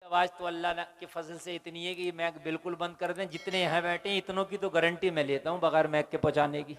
आवाज तो अल्लाह के फजल से इतनी है कि मैक बिल्कुल बंद कर दें। जितने यहाँ बैठे हैं इतनों की तो गारंटी मैं लेता हूँ बगैर मैक के पहुंचाने की।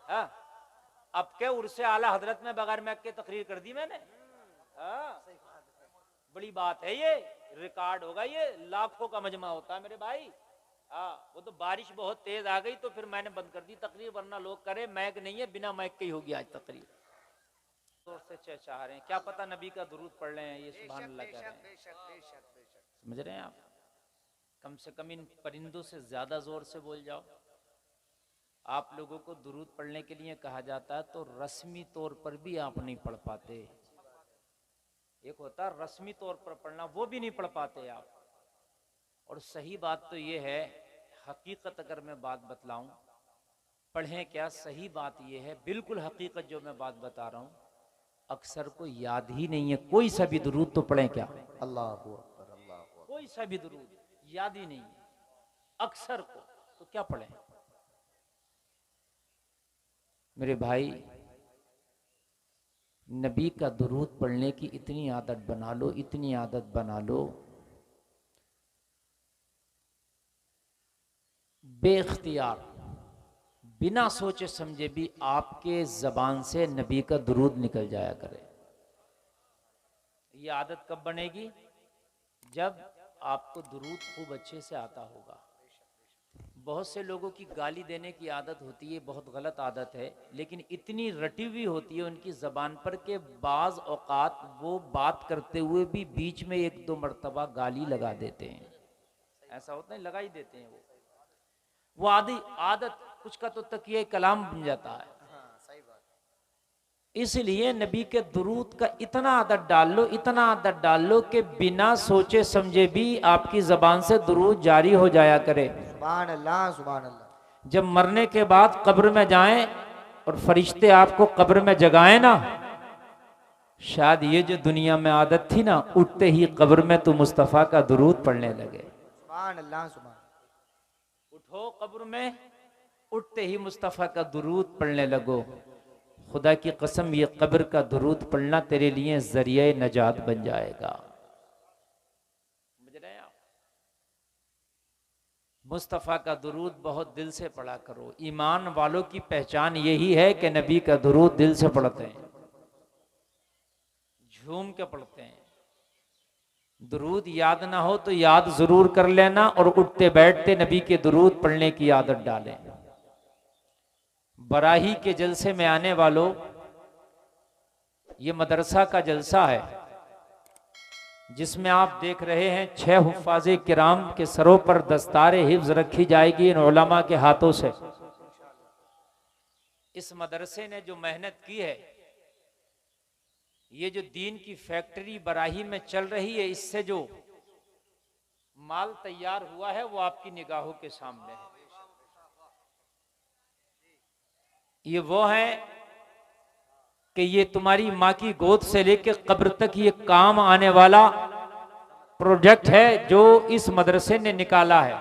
हाँ, अब क्या उर्से आला हजरत में बगैर मैक के तकरीर कर दी मैंने। हाँ, बड़ी बात है ये, रिकॉर्ड होगा ये, लाखों का मजमा होता है मेरे भाई। हाँ, वो तो बारिश बहुत तेज आ गई तो फिर मैंने बंद कर दी तकरीर, वरना लोग करे मैक नहीं है, बिना मैक के ही होगी आज तकरीर। जोर से चाह रहे हैं, क्या पता नबी का दुरूद पढ़ रहे हैं, ये सुभान अल्लाह कह रहे हैं। समझ रहे हैं आप? कम से कम इन परिंदों से ज्यादा जोर से बोल जाओ। आप लोगों को दुरूद पढ़ने के लिए कहा जाता है तो रस्मी तौर पर भी आप नहीं पढ़ पाते। एक होता है रस्मी तौर पर पढ़ना, वो भी नहीं पढ़ पाते आप। और सही बात तो ये है, हकीकत अगर मैं बात बतलाऊं, पढ़ें क्या, सही बात ये है, बिल्कुल हकीकत जो मैं बात बता रहा हूं, अक्सर को याद ही नहीं है। कोई सा भी दुरूद तो पढ़ें क्या, अल्लाह अकबर, अल्लाह अकबर। कोई सा भी दुरूद याद ही नहीं है अक्सर को, तो क्या पढ़ें मेरे भाई। नबी का दुरूद पढ़ने की इतनी आदत बना लो, इतनी आदत बना लो, बेख्तियार बिना सोचे समझे भी आपके जबान से नबी का दुरूद निकल जाया करे। ये आदत कब बनेगी? जब आपको दुरूद खूब अच्छे से आता होगा। बहुत से लोगों की गाली देने की आदत होती है, बहुत गलत आदत है, लेकिन इतनी रटी हुई होती है उनकी जबान पर के बाज औकात वो बात करते हुए भी बीच में एक दो मर्तबा गाली लगा देते हैं। ऐसा होता है, लगा ही देते हैं वो आदत कुछ का तो तकिए कलाम बन जाता है। इसलिए नबी के दुरूद का इतना आदत डाल लो, इतना आदत डाल लो कि बिना सोचे समझे भी आपकी जबान से दुरूद जारी हो जाया करे। सुभान अल्लाह, सुभान अल्लाह। जब मरने के बाद कब्र में जाएं और फरिश्ते आपको कब्र में जगाएं ना, शायद ये जो दुनिया में आदत थी ना, उठते ही कब्र में तो मुस्तफ़ा का दुरूद पढ़ने लगे। सुभान अल्लाह, सुभान। उठो कब्र में, उठते ही मुस्तफ़ा का दुरूद पढ़ने लगो। खुदा की कसम, ये कब्र का दुरूद पढ़ना तेरे लिए जरिए नजात बन जाएगा। समझ रहे हैं आप? मुस्तफ़ा का दुरूद बहुत दिल से पढ़ा करो। ईमान वालों की पहचान यही है कि नबी का दुरूद दिल से पढ़ते हैं, झूम के पढ़ते हैं। दुरूद याद ना हो तो याद जरूर कर लेना, और उठते बैठते नबी के दुरूद पढ़ने की आदत डालें। बराही के जलसे में आने वालों, ये मदरसा का जलसा है जिसमें आप देख रहे हैं 6 हुफ़ाज़े किराम के सरों पर दस्तारे हिफ्ज़ रखी जाएगी इन उलमा के हाथों से। इस मदरसे ने जो मेहनत की है, ये जो दीन की फैक्ट्री बराही में चल रही है, इससे जो माल तैयार हुआ है वो आपकी निगाहों के सामने है। ये वो है कि ये तुम्हारी माँ की गोद से लेकर कब्र तक ये काम आने वाला प्रोजेक्ट है जो इस मदरसे ने निकाला है।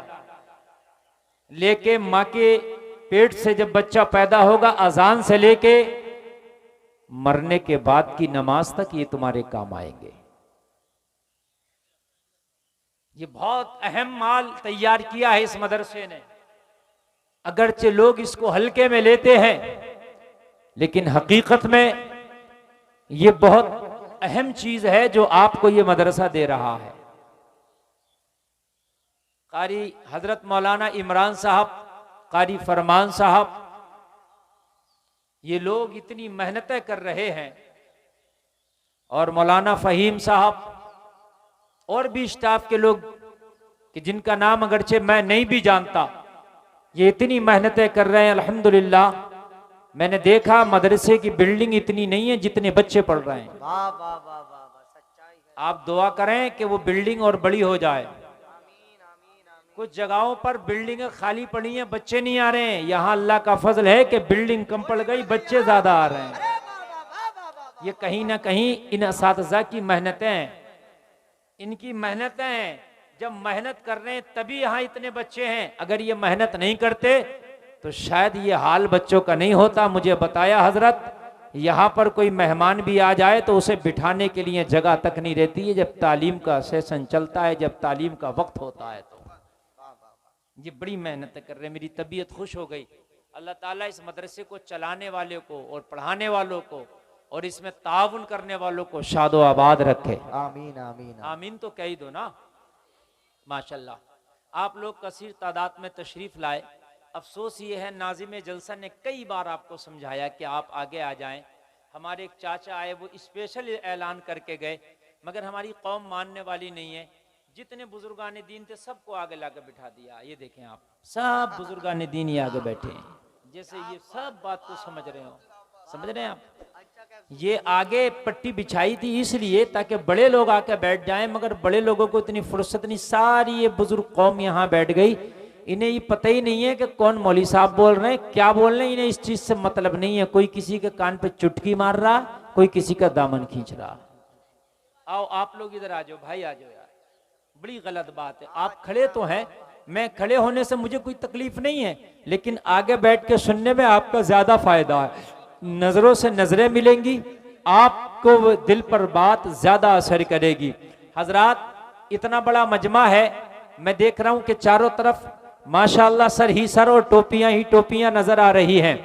लेके माँ के पेट से जब बच्चा पैदा होगा, अजान से लेके मरने के बाद की नमाज तक ये तुम्हारे काम आएंगे। ये बहुत अहम माल तैयार किया है इस मदरसे ने। अगरचे लोग इसको हल्के में लेते हैं, लेकिन हकीकत में ये बहुत अहम चीज है जो आपको ये मदरसा दे रहा है। कारी हजरत मौलाना इमरान साहब, कारी फरमान साहब, ये लोग इतनी मेहनतें कर रहे हैं, और मौलाना फहीम साहब और भी स्टाफ के लोग कि जिनका नाम अगरचे मैं नहीं भी जानता, ये इतनी मेहनतें कर रहे हैं। अल्हम्दुलिल्लाह, मैंने देखा मदरसे की बिल्डिंग इतनी नहीं है जितने बच्चे पढ़ रहे हैं। वाह वाह वाह वाह, सच्चाई है। आप दुआ करें कि वो बिल्डिंग और बड़ी हो जाए। कुछ जगहों पर बिल्डिंगें खाली पड़ी हैं, बच्चे नहीं आ रहे हैं। यहाँ अल्लाह का फजल है कि बिल्डिंग कम पड़ गई, बच्चे ज्यादा आ रहे हैं। ये कहीं ना कहीं इन असातिज़ा की मेहनतें हैं, इनकी मेहनतें हैं। जब मेहनत कर रहे हैं तभी यहाँ इतने बच्चे हैं। अगर ये मेहनत नहीं करते तो शायद ये हाल बच्चों का नहीं होता। मुझे बताया हजरत यहाँ पर कोई मेहमान भी आ जाए तो उसे बिठाने के लिए जगह तक नहीं रहती है जब तालीम का सेशन चलता है, जब तालीम का वक्त होता है। तो ये बड़ी मेहनत कर रहे हैं, मेरी तबीयत खुश हो गई। अल्लाह ताला इस मदरसे को चलाने वाले को और पढ़ाने वालों को और इसमें ताउन करने वालों को शादो आबाद रखे। आमीन आमीन आमीन तो कह ही दो ना। माशाल्लाह आप लोग कसीर तादाद में तशरीफ लाए। अफसोस ये है नाज़िम जलसा ने कई बार आपको समझाया कि आप आगे आ जाएं। हमारे एक चाचा आए, वो स्पेशल ऐलान करके गए, मगर हमारी कौम मानने वाली नहीं है। जितने बुजुर्गान दीन थे सबको आगे लाकर बिठा दिया। ये देखें आप, सब बुजुर्गान दीन ही आगे बैठे हैं, जैसे ये सब बात को समझ रहे हो। समझ रहे हैं आप? ये आगे पट्टी बिछाई थी इसलिए ताकि बड़े लोग आके बैठ जाएं, मगर बड़े लोगों को इतनी फुर्सत नहीं। सारी ये बुजुर्ग कौम यहाँ बैठ गई, इन्हें ये पता ही नहीं है कि कौन मौली साहब बोल रहे हैं, क्या बोल रहे हैं। इन्हें इस चीज से मतलब नहीं है। कोई किसी के कान पे चुटकी मार रहा, कोई किसी का दामन खींच रहा। आओ आप लोग इधर आ जाओ भाई, आ जाओ यार। बड़ी गलत बात है, आप खड़े तो हैं, मैं खड़े होने से मुझे कोई तकलीफ नहीं है, लेकिन आगे बैठ के सुनने में आपका ज्यादा फायदा है। नजरों से नजरें मिलेंगी, आपको दिल पर बात ज्यादा असर करेगी। हजरात इतना बड़ा मजमा है, मैं देख रहा हूं कि चारों तरफ माशाअल्लाह सर ही सर और टोपियां ही टोपियां नजर आ रही हैं।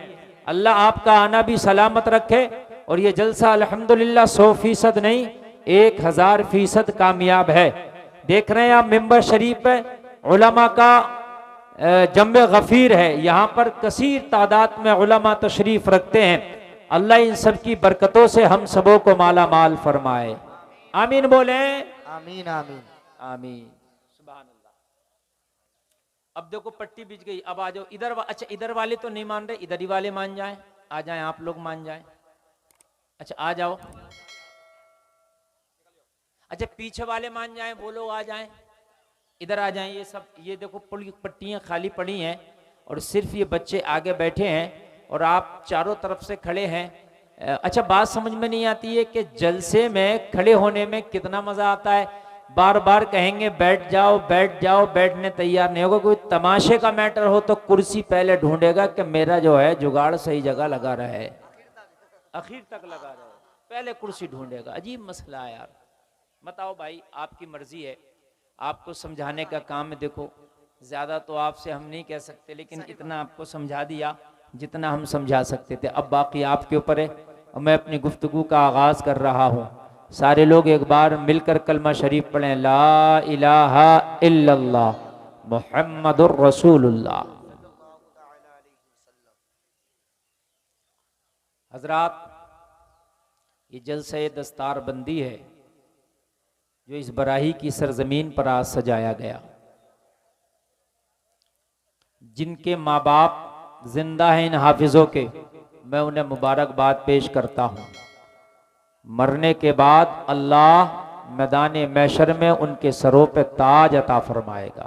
अल्लाह आपका आना भी सलामत रखे और ये जलसा अल्हम्दुलिल्लाह 100% नहीं 1000% कामयाब है। देख रहे हैं आप मिंबर शरीफ है, उलमा का जम्मे गफीर है, यहाँ पर कसीर तादाद में उलमा तशरीफ रखते हैं। अल्लाह इन सब की बरकतों से हम सबों को माला माल फरमाए। आमीन बोले। आमीन आमीन आमीन। सुभान अल्लाह। अब देखो पट्टी बिछ गई, अब आ जाओ इधर। अच्छा इधर वाले तो नहीं मान रहे, इधर ही वाले मान जाए। आ जाएं आप लोग, मान जाएं। अच्छा आ जाओ। अच्छा पीछे वाले मान जाएं, वो लोग आ जाएं, इधर आ जाएं। ये सब ये देखो पट्टियां खाली पड़ी हैं और सिर्फ ये बच्चे आगे बैठे हैं और आप चारों तरफ से खड़े हैं। अच्छा बात समझ में नहीं आती है कि जलसे में खड़े होने में कितना मजा आता है। बार बार कहेंगे बैठ जाओ बैठ जाओ, बैठने तैयार नहीं होगा। कोई तमाशे का मैटर हो तो कुर्सी पहले ढूंढेगा कि मेरा जो है जुगाड़ सही जगह लगा रहे, आखिर तक लगा रहे, पहले कुर्सी ढूंढेगा। अजीब मसला है यार। बताओ भाई, आपकी मर्जी है, आपको समझाने का काम है। देखो ज्यादा तो आपसे हम नहीं कह सकते, लेकिन इतना आपको समझा दिया जितना हम समझा सकते थे। अब बाकी आपके ऊपर है। और मैं अपनी गुफ्तगू का आगाज कर रहा हूँ। सारे लोग एक बार मिलकर कलमा शरीफ पढ़ें, ला इलाहा इल्लल्लाह मुहम्मदुर रसूलुल्लाह। हजरात ये जलसे दस्तार बंदी है जो इस बराही की सरजमीन पर आज सजाया गया। जिनके माँ बाप जिंदा हैं इन हाफिजों के, मैं उन्हें मुबारकबाद पेश करता हूँ। मरने के बाद अल्लाह मैदान मैशर में उनके सरों पे ताज अता फरमाएगा,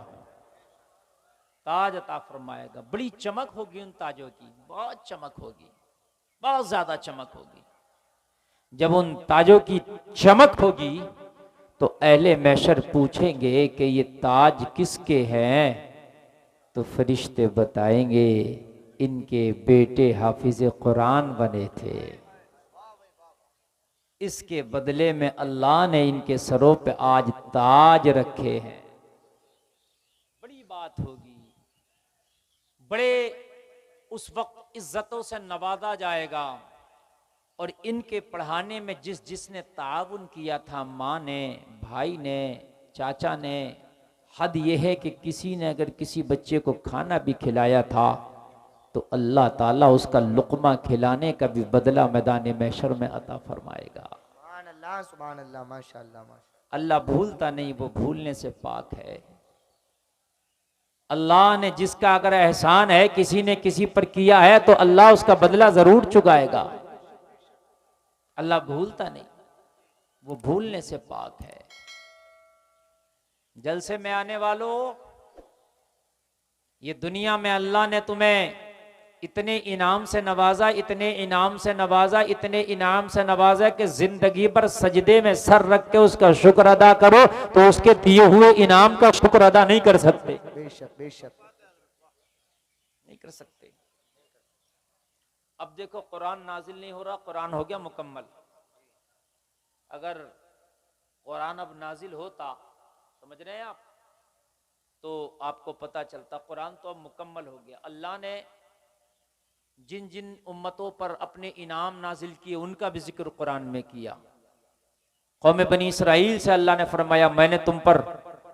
ताज अता फरमाएगा। बड़ी चमक होगी उन ताजों की, बहुत चमक होगी, बहुत ज्यादा चमक होगी। जब उन ताजों की चमक होगी तो अहले मैशर पूछेंगे कि ये ताज किसके हैं, तो फरिश्ते बताएंगे इनके बेटे हाफिज कुरान बने थे, इसके बदले में अल्लाह ने इनके सरों पे आज ताज रखे हैं। बड़ी बात होगी, बड़े उस वक्त इज्जतों से नवाजा जाएगा। और इनके पढ़ाने में जिसने ताउन किया था, माँ ने, भाई ने, चाचा ने, हद यह है कि किसी ने अगर किसी बच्चे को खाना भी खिलाया था तो अल्लाह ताला उसका लुक़मा खिलाने का भी बदला मैदान महशर में अता फरमाएगा। सुभान अल्लाह माशाअल्लाह माशाअल्लाह। अल्लाह भूलता नहीं, वो भूलने से पाक है। अल्लाह ने जिसका अगर एहसान है किसी ने किसी पर किया है तो अल्लाह उसका बदला जरूर चुकाएगा। अल्लाह भूलता नहीं, वो भूलने से पाक है। जलसे में आने वालों, ये दुनिया में अल्लाह ने तुम्हें इतने इनाम से नवाजा, इतने इनाम से नवाजा, इतने इनाम से नवाजा कि जिंदगी भर सजदे में सर रख के उसका शुक्र अदा करो तो उसके दिए हुए इनाम का शुक्र अदा नहीं कर सकते। बेशक बेशक नहीं कर सकते। अब देखो कुरान नाजिल नहीं हो रहा, कुरान हो गया मुकम्मल। अगर कुरान अब नाजिल होता, समझ रहे हैं आप, तो आपको पता चलता कुरान तो अब मुकम्मल हो गया। अल्लाह ने जिन जिन उम्मतों पर अपने इनाम नाजिल किए उनका भी जिक्र कुरान में किया। कौम बनी इसराइल से अल्लाह ने फरमाया मैंने तुम पर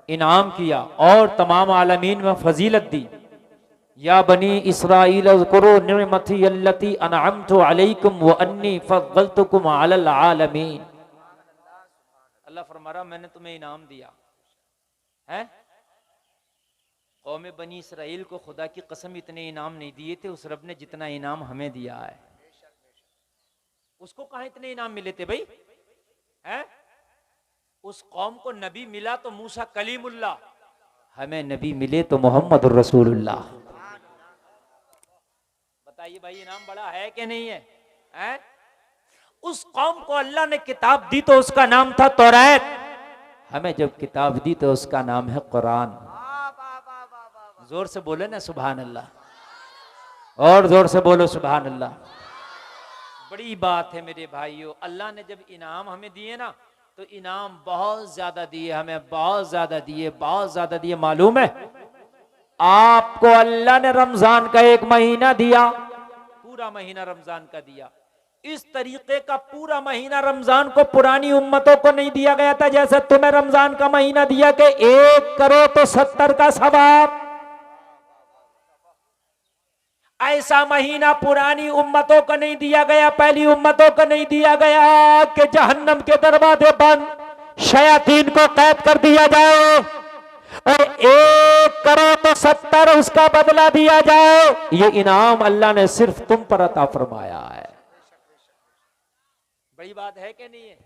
इनाम किया और तमाम आलमीन में फजीलत दी। या बनी इसराइल अज़्कुरू निअमती अल्लती अनअमतु अलैकुम व अन्नी फद्दलतुकुम अलल आलमीन। अल्लाह फरमा रहा मैंने तुम्हें इनाम दिया है। कौम बनी इसराइल को खुदा की कसम इतने इनाम नहीं दिए थे उस रब ने जितना इनाम हमें दिया है। उसको कहाँ इतने इनाम मिले थे भाई, हैं? उस कौम को नबी मिला तो मूसा कलीमुल्लाह, हमें नबी मिले तो मोहम्मद रसूलुल्लाह। बताइए भाई इनाम बड़ा है कि नहीं है, हैं? उस कौम को अल्लाह ने किताब दी तो उसका नाम था तौरात, हमें जब किताब दी तो उसका नाम है कुरान। जोर से बोले ना सुभान अल्लाह, और जोर से बोलो सुभान अल्लाह। बड़ी बात है मेरे भाइयों, अल्लाह ने जब इनाम हमें दिए ना तो इनाम बहुत ज्यादा दिए, हमें बहुत ज्यादा दिए, बहुत ज्यादा दिए। मालूम है आपको अल्लाह ने रमजान का एक महीना दिया, पूरा महीना रमजान का दिया। इस तरीके का पूरा महीना रमजान को पुरानी उम्मतों को नहीं दिया गया था जैसे तुम्हें रमजान का महीना दिया कि 1 करो तो 70 का सवाब। ऐसा महीना पुरानी उम्मतों को नहीं दिया गया, पहली उम्मतों को नहीं दिया गया कि जहन्नम के दरवाजे बंद, शयातीन को कैद कर दिया जाए और 1 करो तो 70 उसका बदला दिया जाए। ये इनाम अल्लाह ने सिर्फ तुम पर अता फरमाया है। बड़ी बात है कि नहीं है?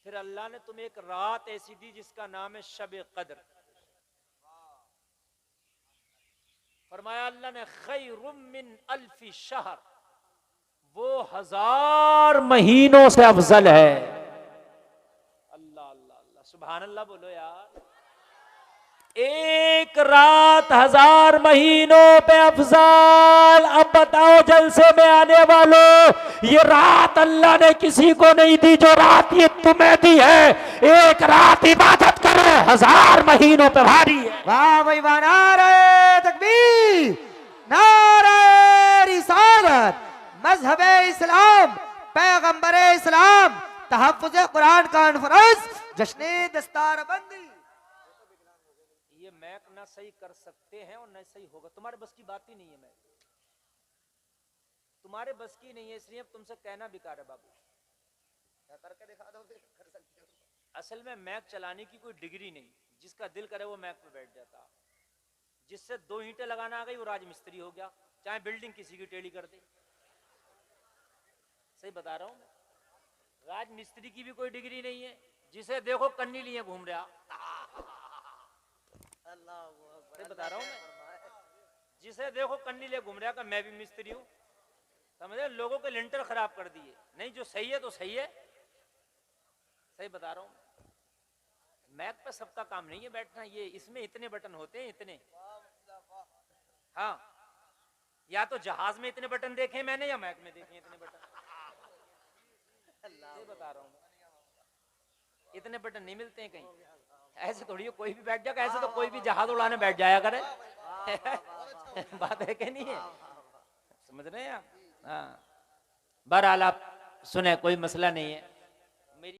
फिर अल्लाह ने तुम्हें एक रात ऐसी दी जिसका नाम है शब कद्र। फरमाया अल्लाह ने खैरुम मिन अल्फी शहर, वो 1000 महीनों से अफजल है। अल्लाह अल्लाह अल्लाह सुभान अल्लाह बोलो यार। एक रात 1000 महीनों पे अफजल। अब बताओ जलसे में आने वालों, ये रात अल्लाह ने किसी को नहीं दी जो रात ये तुम्हें दी है। एक रात इबादत करो 1000 महीनों पे भारी है। वाह भाई वाह, नारे तकबीर, नारे रिसालत, मजहब इस्लाम, पैगंबर इस्लाम, तहफ्फुज़ कुरान कॉन्फ्रेंस, जश्न दस्तारबंदी। ये मैक ना सही कर सकते हैं और न सही होगा, तुम्हारे बस की बात ही नहीं है। मैक तुम्हारे बस की नहीं है, इसलिए अब तुमसे कहना बेकार है बाबू। क्या करके दिखा दो, कर सकते हो। असल में मैक चलाने की कोई डिग्री नहीं, जिसका दिल करे वो मैक पे बैठ जाता। जिससे 2 ईंटें लगाना आ गई वो राजमिस्त्री हो गया, चाहे बिल्डिंग किसी की टेढ़ी कर दे। सही बता रहा हूं मैं, राजमिस्त्री की भी कोई डिग्री नहीं है, जिसे देखो कन्नी लिए घूम रहा। सही बता रहा हूं मैं, जिसे देखो कन्नी लिए घूम रहा का मैं भी मिस्त्री हूं। समझे, लोगों के लिंटर खराब कर दिए। नहीं, जो सही है तो सही है। सही बता रहा हूं, मैक पे सबका काम नहीं है बैठना। ये इसमें इतने बटन होते हैं, इतने। हाँ, या तो जहाज में इतने बटन देखे मैंने, या मैक में देखे इतने बटन। सही बता रहा हूं, इतने बटन नहीं मिलते हैं कहीं। ऐसे थोड़ी कोई भी बैठ जाएगा, ऐसे तो कोई भी जहाज उड़ाने बैठ जाया करे। बात है कि नहीं है? समझ रहे हैं आप? हाँ, बहरहाल आप सुने, कोई मसला नहीं है।